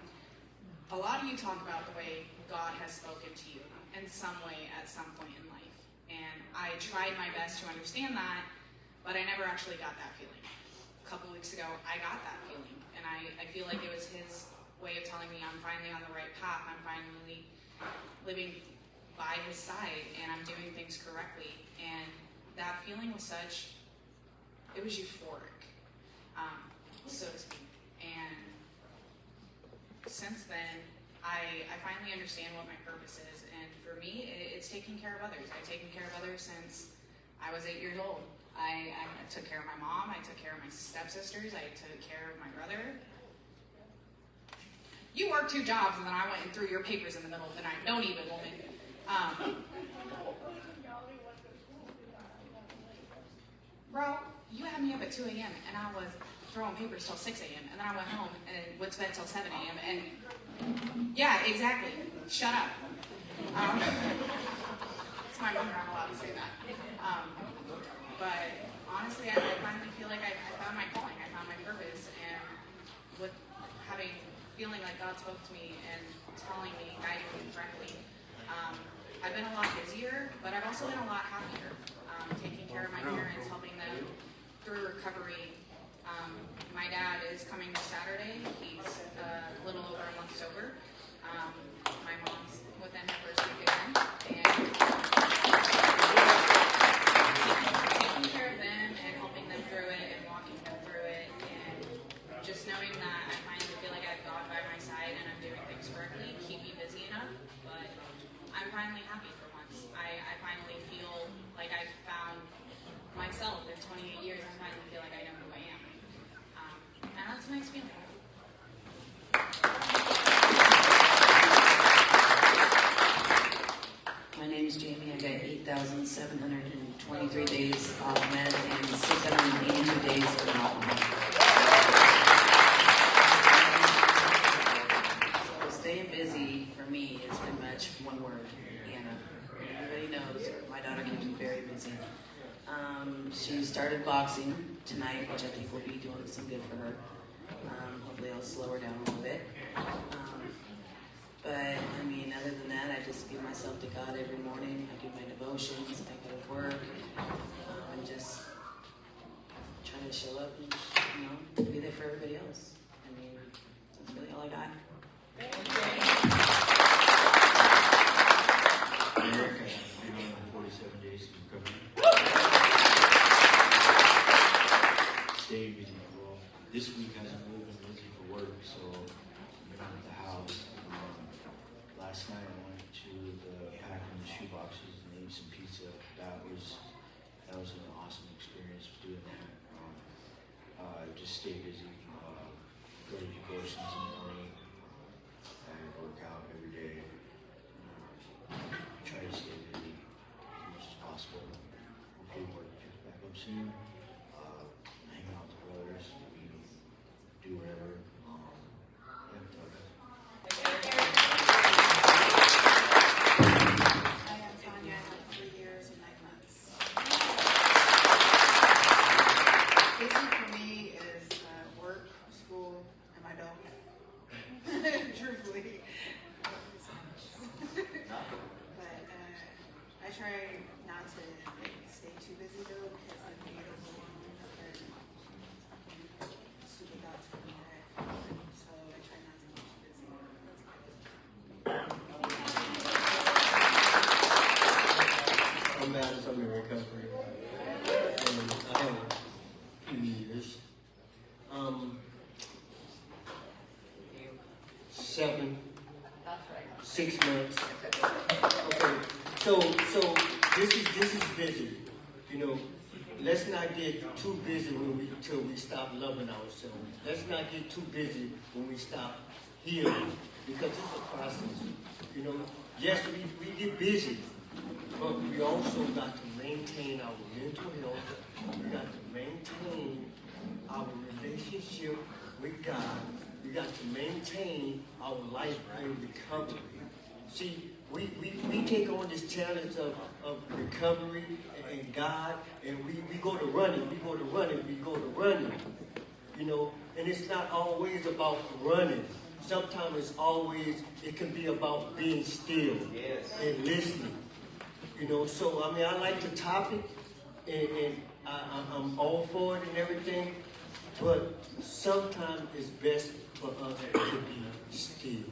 A lot of you talk about the way God has spoken to you in some way at some point in life. And I tried my best to understand that, but I never actually got that feeling. A couple weeks ago, I got that feeling, and I feel like it was His way of telling me I'm finally on the right path, I'm finally living by His side, and I'm doing things correctly. And that feeling was it was euphoric, so to speak. And since then, I finally understand what my purpose is, and for me, it's taking care of others. I've taken care of others since I was 8 years old. I took care of my mom, I took care of my stepsisters, I took care of my brother. You worked 2 jobs, and then I went and threw your papers in the middle of the night. Don't even, woman. Bro, you had me up at 2 a.m., and I was throwing papers till 6 a.m., and then I went home and went to bed till 7 a.m., and yeah, exactly. Shut up. It's my mother, I'm allowed to say that. But honestly, I finally feel like I found my calling, I found my purpose, and with feeling like God spoke to me and telling me, guiding me correctly. I've been a lot busier, but I've also been a lot happier. Taking care of my parents, helping them through recovery. My dad is coming this Saturday. He's a little over a month sober. My mom's within her first week again. And taking care of them and helping them through it and walking them through it. And just knowing that I finally feel like I've God by my side and I'm doing things correctly, keep me busy enough, but I'm finally happy for once. I finally feel like I've found myself in 28 years. I finally feel like I know who I am. And that's a nice feeling. My name is Jamie. I got 8,723 days off meds and 682 days of alcohol. So staying busy for me is pretty much one word, Anna. Everybody knows my daughter keeps me very busy. She started boxing tonight, which I think will be doing some good for her. Hopefully I'll slow her down a little bit. But, I mean, other than that, I just give myself to God every morning. I do my devotions, I go to work, and just try to show up and, be there for everybody else. I mean, that's really all I got. Eric, I'm 47 days of recovery. Staying busy. Well, this week hasn't really been busy for work, so I've been out of the house. Last night I went to the was an awesome experience doing that. Just stay busy, go to devotions in the morning, and work out every day. Try to stay busy as much as possible. Hopefully work picks back up soon. Hang out with the brothers, do whatever. I am Tanya, I have 3 years and 9 months. Busy for me is work, school, and my dog. Truthfully. But I try not to stay too busy though, because I can get overwhelmed and stupid thoughts come in my head. So I try not to be too busy. I'm Alice, I'm in recovery. And I have a few years. 6 months. Okay, so this is busy. You know, let's not get too busy till we stop loving ourselves. Let's not get too busy when we stop healing, because it's a process. You know, yes, we get busy, but we also got to maintain our mental health. We got to maintain our relationship with God. We got to maintain our life in recovery. See, we take on this challenge of recovery and God, and we go to running, you know, and it's not always about running. Sometimes it can be about being still and listening, you know. So, I mean, I like the topic, and I'm all for it and everything, but sometimes it's best for us to be still.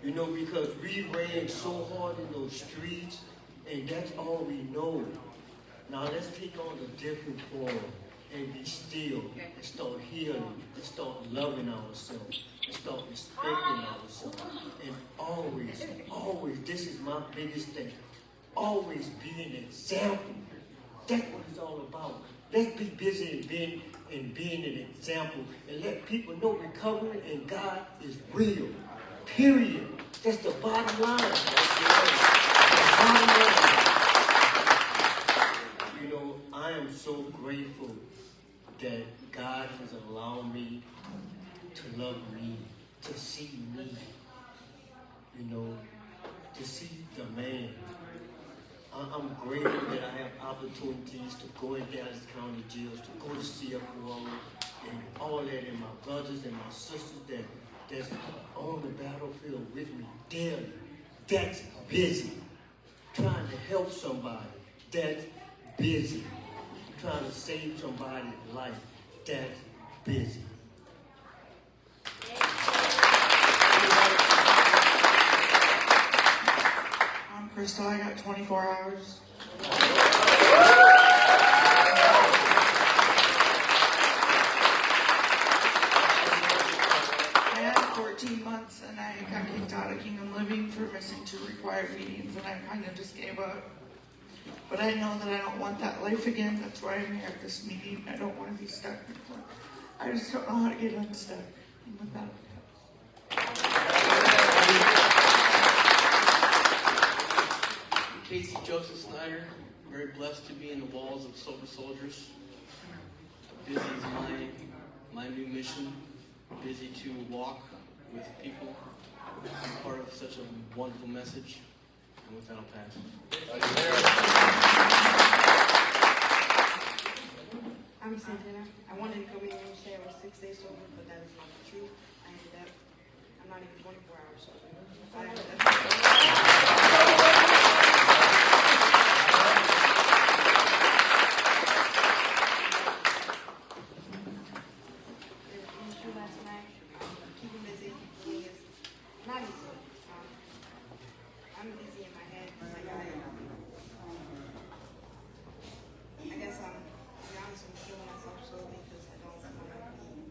You know, because we ran so hard in those streets, and that's all we know. Now let's take on a different form and be still and start healing and start loving ourselves and start respecting ourselves. And always, this is my biggest thing, always be an example. That's what it's all about. Let's be busy in being an example and let people know recovery and God is real. Period. That's the bottom line. You know, I am so grateful that God has allowed me to love me, to see me, you know, to see the man. I'm grateful that I have opportunities to go in Dallas County jails, to go to CFO, and all that, and my brothers and my sisters that's on the battlefield with me daily. That's busy. Trying to help somebody. That's busy. Trying to save somebody's life. That's busy. I'm Crystal. I got 24 hours. I had 14 months and I got kicked out of Kingdom Living for missing 2 required meetings, and I kind of just gave up. But I know that I don't want that life again. That's why I'm here at this meeting. I don't want to be stuck anymore. I just don't know how to get unstuck. And with that, Casey Joseph Snyder, very blessed to be in the walls of Soldierz. Busy is my new mission. Busy to walk with people, be part of such a wonderful message. And with that, I'll pass. I'm Santana. I wanted to come in and say I was 6 days sober, but that is not true. I ended up, I'm not even 24 hours sober. I ended up. Last night, keeping busy, is not easy. I'm busy in my head. Like I guess to be honest, I'm killing myself slowly because I don't want to be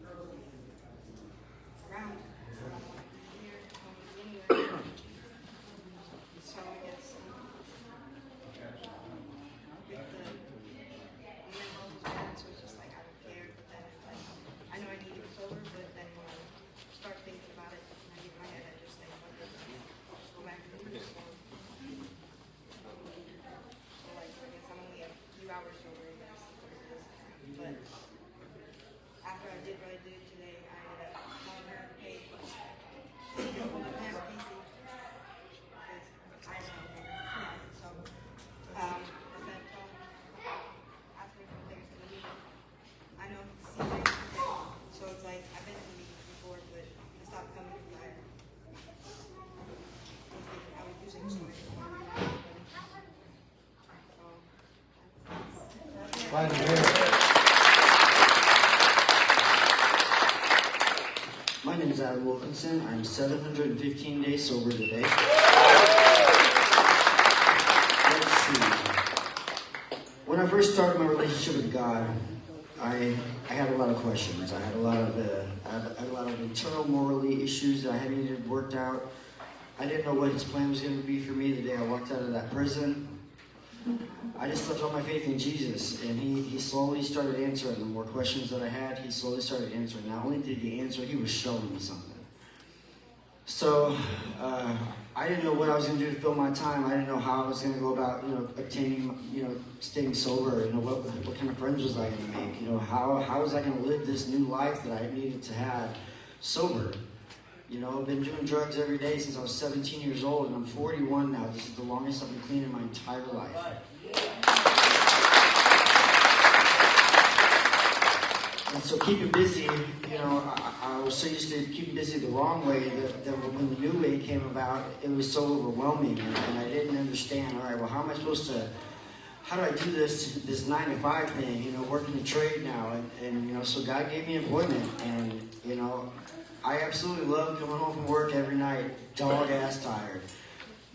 around. I don't want to be here. I don't want to be anywhere. My name is Adam Wilkinson. I'm 715 days sober today. Let's see. When I first started my relationship with God, I had a lot of questions. I had a lot of internal morally issues that I had needed worked out. I didn't know what His plan was going to be for me the day I walked out of that prison. I just left all my faith in Jesus, and He slowly started answering the more questions that I had. He slowly started answering. Not only did He answer, He was showing me something. So I didn't know what I was going to do to fill my time. I didn't know how I was going to go about, obtaining, staying sober. What kind of friends was I going to make? How was I going to live this new life that I needed to have sober? I've been doing drugs every day since I was 17 years old, and I'm 41 now. This is the longest I've been clean in my entire life. And so keeping busy, I was so used to keeping busy the wrong way that when the new way came about, it was so overwhelming, and I didn't understand. All right, well, how do I do this 9-to-5 thing? Working the trade now, and so God gave me employment, and I absolutely love coming home from work every night, dog-ass tired,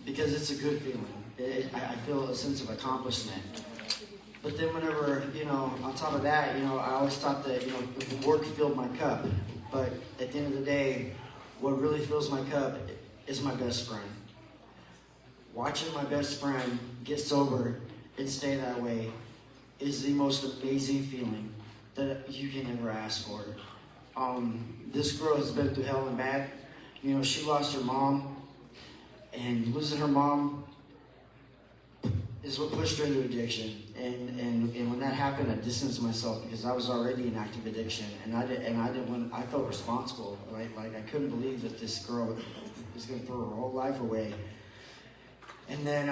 because it's a good feeling. I feel a sense of accomplishment. But then whenever, on top of that, I always thought that, work filled my cup. But at the end of the day, what really fills my cup is my best friend. Watching my best friend get sober and stay that way is the most amazing feeling that you can ever ask for. This girl has been through hell and back. She lost her mom, and losing her mom is what pushed her into addiction. And when that happened, I distanced myself because I was already in active addiction, and I felt responsible. Like I couldn't believe that this girl was going to throw her whole life away. And then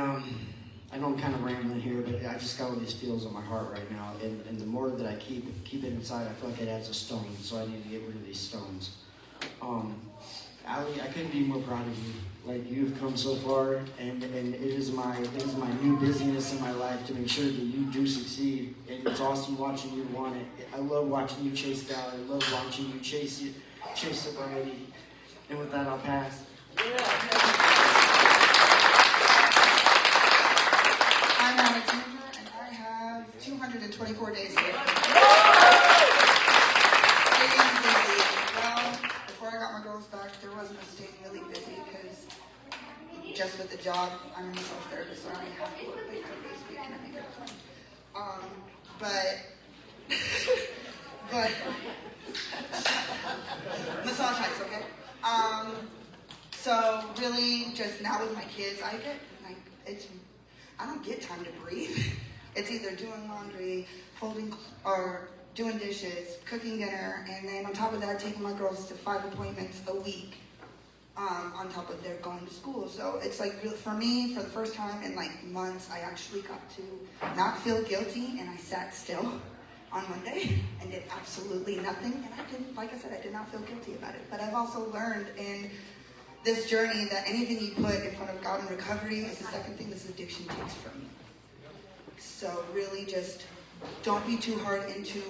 I know I'm kind of rambling here, but I just got all these feels on my heart right now. And the more that I keep it inside, I feel like it adds a stone. So I need to get rid of these stones. Allie, I couldn't be more proud of you. Like, you've come so far, and it is my new busyness in my life to make sure that you do succeed. And it's awesome watching you want it. I love watching you chase God. I love watching you chase sobriety. And with that, I'll pass. I'm Alexandra, and I have 224 days left. Staying busy. Well, before I got my girls back, there wasn't a staying really busy because just with the job, I'm a massage therapist, so I only have to work like 3 days a week, and I make it fun. But massage heights, okay? So really, just now with my kids, I don't get time to breathe. It's either doing laundry, folding, or doing dishes, cooking dinner, and then on top of that, taking my girls to 5 appointments a week, on top of their going to school. So it's like, for me, for the first time in like months, I actually got to not feel guilty, and I sat still on Monday and did absolutely nothing, and I didn't, like I said, I did not feel guilty about it. But I've also learned in this journey that anything you put in front of God in recovery is the second thing this addiction takes from you. So really just don't be too hard into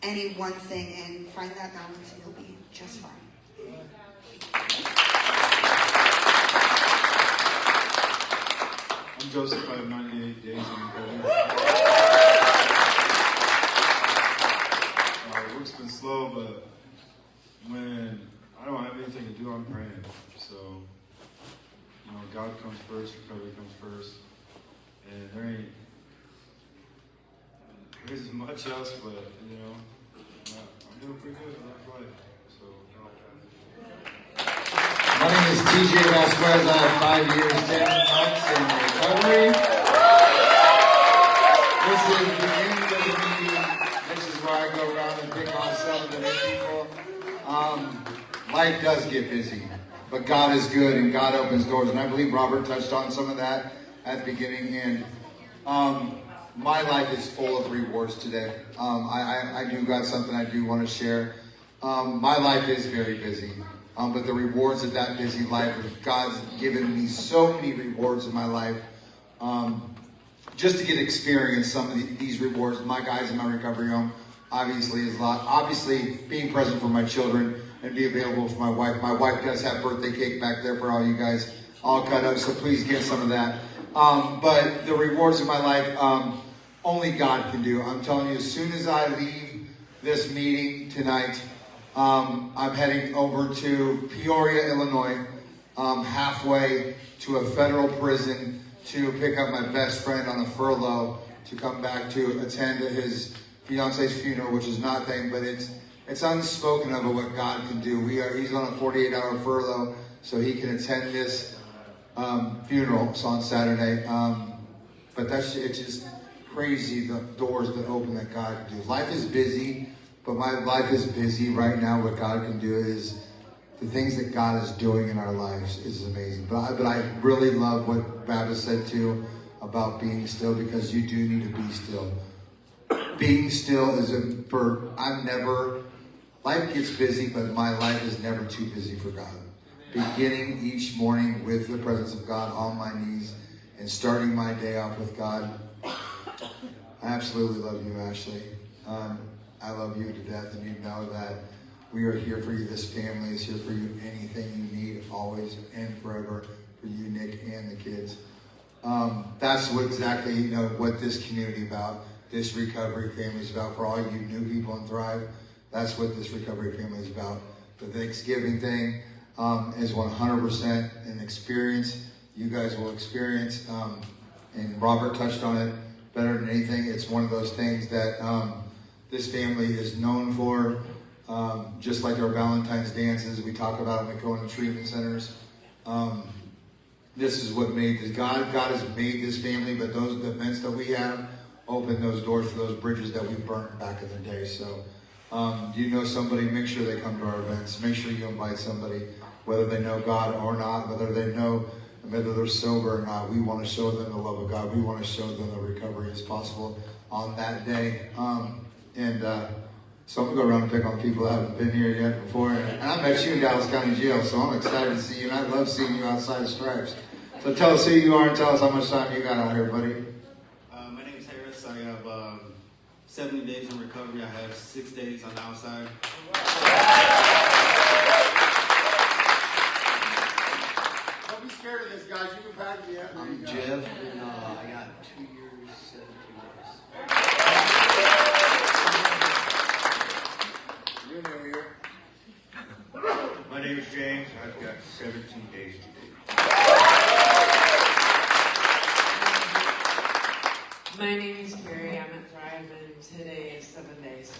any one thing, and find that balance, and you'll be just fine. I'm Joseph. I have 98 days in recovery. Work's been slow, but when I don't have anything to do, I'm praying. So, God comes first, recovery comes first, and there isn't much else, but I'm doing pretty good in life. So, My name is TJ Vasquez. I have 5 years, 10 months in recovery. This is the beginning of the meeting. This is where I go around and pick on some of the new people. Life does get busy, but God is good and God opens doors. And I believe Robert touched on some of that at the beginning. And my life is full of rewards today. I do got something I do want to share. My life is very busy. But the rewards of that busy life, God's given me so many rewards in my life. just to get experience some of these rewards. My guys in my recovery home obviously is a lot. Obviously, being present for my children and be available for my wife. My wife does have birthday cake back there for all you guys, all cut up, so please get some of that. But the rewards of my life, only God can do. I'm telling you, as soon as I leave this meeting tonight, I'm heading over to Peoria, Illinois, halfway to a federal prison to pick up my best friend on a furlough to come back to attend his fiance's funeral, which is nothing, but it's unspoken of what God can do. He's on a 48-hour furlough, so he can attend this funeral. It's on Saturday. But it's just crazy, the doors that open that God can do. Life is busy, but my life is busy right now. What God can do is the things that God is doing in our lives is amazing. But I really love what Baptist said too about being still, because you do need to be still. Being still is life gets busy, but my life is never too busy for God. Beginning each morning with the presence of God on my knees and starting my day off with God. I absolutely love you, Ashley. I love you to death, and you know that we are here for you. This family is here for you. Anything you need, always and forever, for you, Nick, and the kids. That's what exactly what this community is about. This recovery family is about. For all you new people in Thrive, that's what this recovery family is about. The Thanksgiving thing is 100% an experience. You guys will experience, and Robert touched on it better than anything. It's one of those things that this family is known for. Just like our Valentine's dances, we talk about when we go into treatment centers. This is what made this. God has made this family, but the events that we have open those doors for those bridges that we burnt back in the day. So, you know somebody, make sure they come to our events. Make sure you invite somebody, whether they know God or not, whether they're sober or not. We want to show them the love of God. We want to show them the recovery as possible on that day. So I'm going to go around and pick on people that haven't been here yet before. And I met you in Dallas County Jail, so I'm excited to see you. And I love seeing you outside of Stripes. So tell us who you are and tell us how much time you got out here, buddy. My name is Harris. I have 70 days in recovery. I have 6 days on the outside. Don't be scared of this, guys. You can pack me up. I'm Jeff, and I got 2 years, 17 days. You're new here. My name is James. I've got 17 days today. My name is Carrie. I'm at Thrive, and today is 7 days.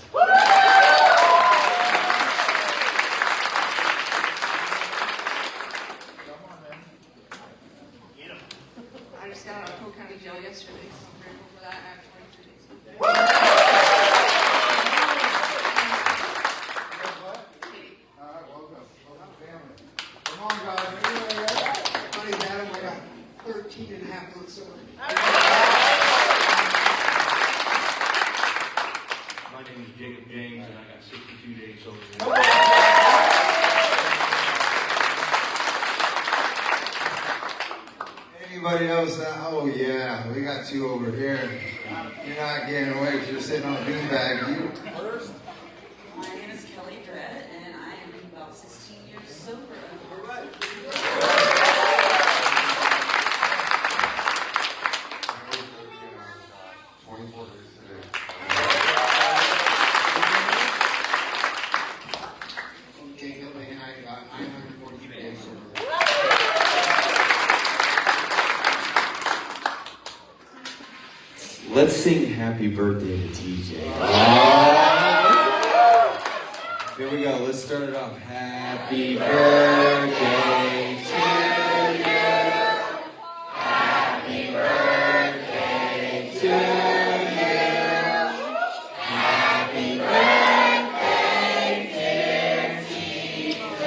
I just got out of Polk County Jail yesterday, so I'm grateful for that. I have 23 days. Come on, guys. Buddy, Adam, I got 13 and a half months over. My name is Jacob James, and I got 62 days over. Anybody else? Oh, yeah. We got 2 over here. You're not getting away because you're sitting on a beanbag. You first? My name is Kelly Dredd, and I am about 16 years sober. All right. 24 days today. Jacob, and I got 940 days sober. Let's sing happy birthday to TJ. Here we go. Let's start it off. Happy birthday to you. Happy birthday to you. Happy birthday, dear TJ.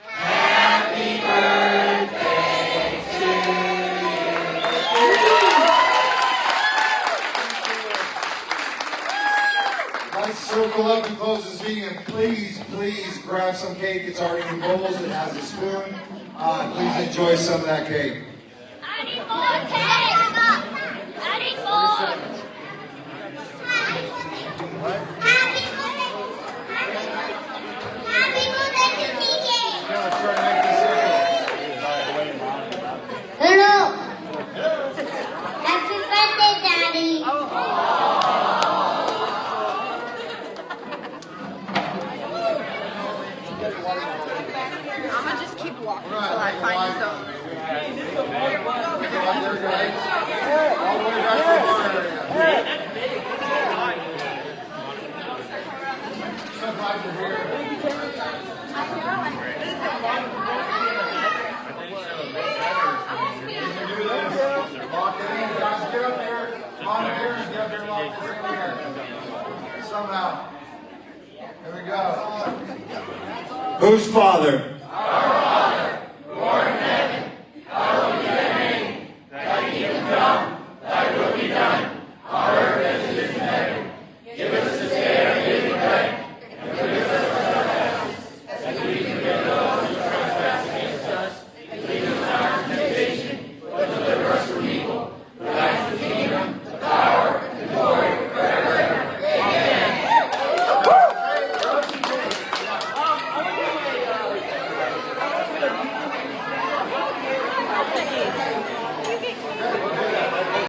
Happy birthday to you. Let's circle up and close this meeting, and please grab some cake. It's already in bowls. It has a spoon. Please enjoy some of that cake. I need more cake! until I find some. Somehow. Here we go. Whose father?